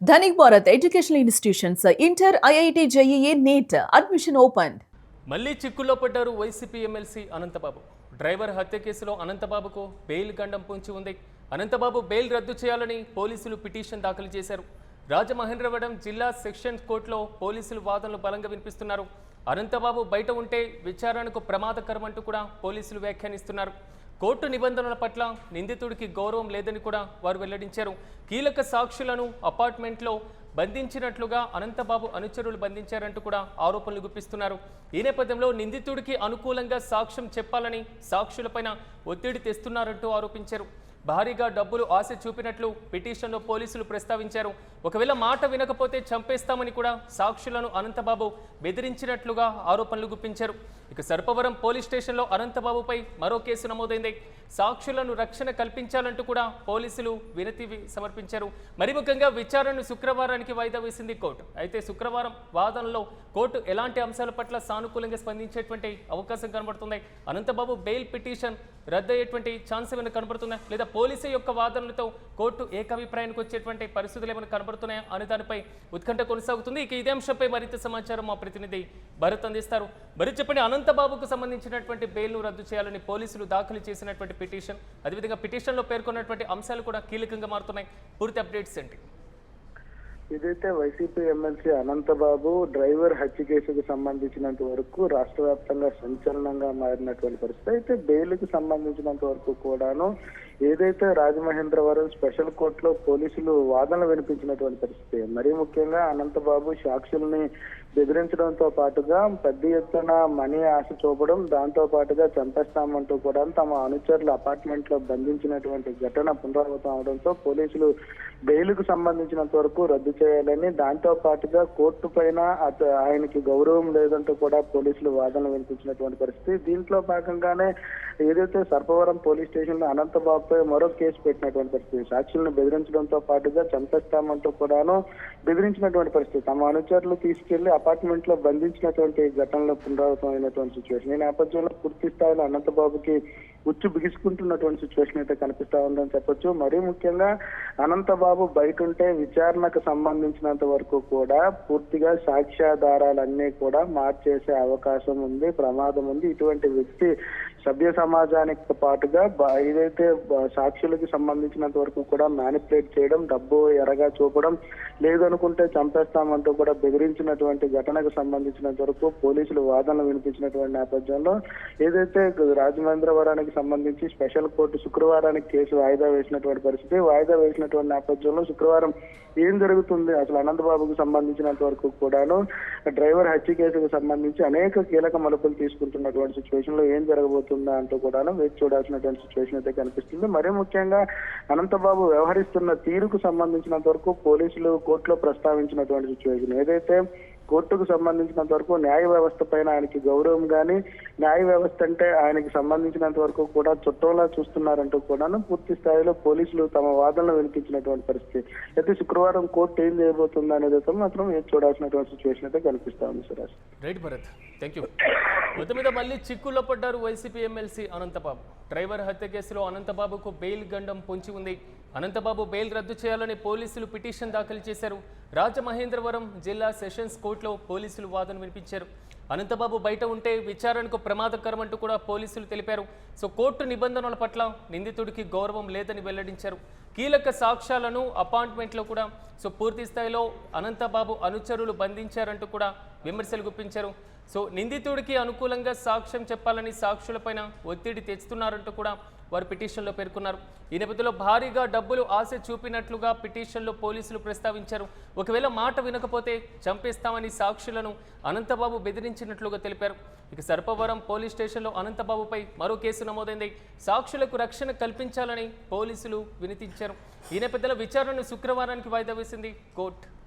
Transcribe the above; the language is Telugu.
Dhanik Bharat Educational Institutions, Inter, IIT, JEE, NEET, admission opened. మళ్లీ చిక్కుల్లో పడ్డారు వైసీపీ ఎమ్మెల్సీ అనంతబాబు. డ్రైవర్ హత్య కేసులో అనంతబాబుకు బెయిల్ గండం పొంచి ఉంది. అనంతబాబు బెయిల్ రద్దు చేయాలని పోలీసులు పిటిషన్ దాఖలు చేశారు. రాజమహేంద్రవరం జిల్లా సెషన్ కోర్టులో పోలీసులు వాదనలు బలంగా వినిపిస్తున్నారు. అనంతబాబు బయట ఉంటే విచారణకు ప్రమాదకరం అంటూ కూడా పోలీసులు వ్యాఖ్యానిస్తున్నారు. కోర్టు నిబంధనల పట్ల నిందితుడికి గౌరవం లేదని కూడా వారు వెల్లడించారు. కీలక సాక్షులను అపార్ట్మెంట్లో బంధించినట్లుగా అనంతబాబు అనుచరులు బంధించారంటూ కూడా ఆరోపణలు గుప్పిస్తున్నారు. ఈ నేపథ్యంలో నిందితుడికి అనుకూలంగా సాక్ష్యం చెప్పాలని సాక్షులపైన ఒత్తిడి తెస్తున్నారంటూ ఆరోపించారు. భారీగా డబ్బులు ఆశ చూపినట్లు పిటిషన్లో పోలీసులు ప్రస్తావించారు. ఒకవేళ మాట వినకపోతే చంపేస్తామని కూడా సాక్షులను అనంతబాబు బెదిరించినట్లుగా ఆరోపణలు గుప్పించారు. ఇక సర్పవరం పోలీస్ స్టేషన్లో అనంతబాబుపై మరో కేసు నమోదైంది. సాక్షులను రక్షణ కల్పించాలంటూ కూడా పోలీసులు వినతి సమర్పించారు. మరి ముఖ్యంగా విచారణను శుక్రవారానికి వాయిదా వేసింది కోర్టు. అయితే శుక్రవారం వాదనలో కోర్టు ఎలాంటి అంశాల పట్ల సానుకూలంగా స్పందించేటువంటి అవకాశం కనబడుతుంది. అనంతబాబు బెయిల్ పిటిషన్ రద్దయ్యేటువంటి ఛాన్స్ ఏమైనా కనబడుతుందా, లేదా పోలీసు యొక్క వాదనలతో కోర్టు ఏకాభిప్రాయానికి వచ్చేటువంటి పరిస్థితులు ఏమైనా కనబడుతున్నాయా అనే దానిపై ఉత్కంఠ కొనసాగుతుంది. ఇక ఇదే అంశంపై మరింత సమాచారం మా ప్రతినిధి భరత్ అందిస్తారు. భరత్ చెప్పండి, అనంతబాబుకు సంబంధించినటువంటి బెయిల్ను రద్దు చేయాలని పోలీసులు దాఖలు చేసినటువంటి పిటిషన్, అదేవిధంగా పిటిషన్లో పేర్కొన్నటువంటి అంశాలు కూడా కీలకంగా మారుతున్నాయి. పూర్తి అప్డేట్స్ ఏంటి? ఇదైతే వైసీపీ ఎమ్మెల్సీ అనంతబాబు డ్రైవర్ హత్య కేసుకు సంబంధించినంత వరకు రాష్ట్ర వ్యాప్తంగా సంచలనంగా మారినటువంటి పరిస్థితి. అయితే బెయిల్కి సంబంధించినంత వరకు కూడాను ఏదైతే రాజమహేంద్రవరం స్పెషల్ కోర్టులో పోలీసులు వాదనలు వినిపించినటువంటి పరిస్థితి. మరీ ముఖ్యంగా అనంతబాబు సాక్షుల్ని బెదిరించడంతో పాటుగా పెద్ద ఎత్తున మనీ ఆశ చూపడం, దాంతో పాటుగా చంపేస్తామంటూ కూడా తమ అనుచరులు అపార్ట్మెంట్ లో బంధించినటువంటి ఘటన పునరావృతం అవడంతో పోలీసులు బెయిల్కు సంబంధించినంత వరకు రద్దు చేయాలని, దాంతో పాటుగా కోర్టు పైన ఆయనకి గౌరవం లేదంటూ కూడా పోలీసులు వాదనలు వినిపించినటువంటి పరిస్థితి. దీంట్లో భాగంగానే ఏదైతే సర్పవరం పోలీస్ స్టేషన్ లో అనంతబాబుపై మరో కేసు పెట్టినటువంటి పరిస్థితి. సాక్షులను బెదిరించడంతో పాటుగా చంపేస్తామంటూ కూడాను బెదిరించినటువంటి పరిస్థితి. తమ అనుచరులు తీసుకెళ్లి అపార్ట్మెంట్ లో బంధించినటువంటి ఘటనలో పునరావృతం అయినటువంటి సిచ్యువేషన్. ఈ నేపథ్యంలో పూర్తి స్థాయిలో అనంతబాబుకి ఉచ్చు బిగుసుకుంటున్నటువంటి సిచ్యువేషన్ అయితే కనిపిస్తా ఉందని చెప్పొచ్చు. మరీ ముఖ్యంగా అనంతబాబు బయట ఉంటే విచారణకు సంబంధించినంత వరకు కూడా పూర్తిగా సాక్ష్యాధారాలన్నీ కూడా మార్చేసే అవకాశం ఉంది, ప్రమాదం ఉంది. ఇటువంటి వ్యక్తి సభ్య సమాజానికి పాటుగా ఏదైతే సాక్షులకి సంబంధించినంత వరకు కూడా మ్యానిపులేట్ చేయడం, డబ్బు ఎరగా చూపడం, లేదనుకుంటే చంపేస్తామంటూ కూడా బెదిరించినటువంటి ఘటనకు సంబంధించినంత వరకు పోలీసులు వాదనలు వినిపించినటువంటి నేపథ్యంలో ఏదైతే రాజమహేంద్రవరానికి సంబంధించి స్పెషల్ కోర్టు శుక్రవారానికి కేసు వాయిదా వేసినటువంటి పరిస్థితి. వాయిదా వేసినటువంటి నేపథ్యంలో శుక్రవారం ఏం జరుగుతుంది, అసలు అనంతబాబుకు సంబంధించినంత వరకు కూడాను డ్రైవర్ హత్య కేసుకు సంబంధించి అనేక కీలక మలుపులు తీసుకుంటున్నటువంటి సిచ్యువేషన్ లో ఏం జరగబోతుందా అంటూ కూడాను వేచి చూడాల్సినటువంటి సిచ్యువేషన్ అయితే కనిపిస్తుంది. మరీ ముఖ్యంగా అనంతబాబు వ్యవహరిస్తున్న తీరుకు సంబంధించినంత వరకు పోలీసులు కోర్టులో ప్రస్తావించినటువంటి సిచ్యువేషన్. ఏదైతే కోర్టుకు సంబంధించినంత వరకు న్యాయ వ్యవస్థ పైన ఆయనకి గౌరవం కానీ, న్యాయ వ్యవస్థ అంటే ఆయనకి సంబంధించినంత వరకు కూడా చుట్టంలా చూస్తున్నారంటూ కూడాను పూర్తి స్థాయిలో పోలీసులు తమ వాదనలు వినిపించినటువంటి పరిస్థితి. అయితే శుక్రవారం కోర్టు ఏం చేయబోతుందా అనేది మాత్రం వేచి చూడాల్సినటువంటి సిచ్యువేషన్ అయితే కనిపిస్తా ఉంది. Suresh, right Bharat, thank you. మొత్తం మీద మళ్ళీ చిక్కుల్లో పడ్డారు వైసీపీ ఎమ్మెల్సీ అనంతబాబు. డ్రైవర్ హత్య కేసులో అనంతబాబుకు బెయిల్ గండం పొంచి ఉంది. అనంతబాబు బెయిల్ రద్దు చేయాలని పోలీసులు పిటిషన్ దాఖలు చేశారు. రాజమహేంద్రవరం జిల్లా సెషన్స్ కోర్టులో పోలీసులు వాదన వినిపించారు. అనంతబాబు బయట ఉంటే విచారణకు ప్రమాదకరం అంటూ కూడా పోలీసులు తెలిపారు. సో కోర్టు నిబంధనల పట్ల నిందితుడికి గౌరవం లేదని వెల్లడించారు. కీలక సాక్ష్యాలను అపార్ట్మెంట్లో కూడా పూర్తి స్థాయిలో అనంతబాబు అనుచరులు బంధించారంటూ కూడా విమర్శలు గుప్పించారు. సో నిందితుడికి అనుకూలంగా సాక్ష్యం చెప్పాలని సాక్షులపైన ఒత్తిడి తెస్తున్నారంటూ కూడా వారు పిటిషన్లో పేర్కొన్నారు. ఈ నేపథ్యంలో భారీగా డబ్బులు ఆశ చూపినట్లుగా పిటిషన్లో పోలీసులు ప్రస్తావించారు. ఒకవేళ మాట వినకపోతే చంపేస్తామని సాక్షులను అనంతబాబు బెదిరించినట్లుగా తెలిపారు. ఇక సర్పవరం పోలీస్ స్టేషన్లో అనంతబాబుపై మరో కేసు నమోదైంది. సాక్షులకు రక్షణ కల్పించాలని పోలీసులు వినతించారు. ఈ నేపథ్యంలో విచారణను శుక్రవారానికి వాయిదా వేసింది కోర్టు.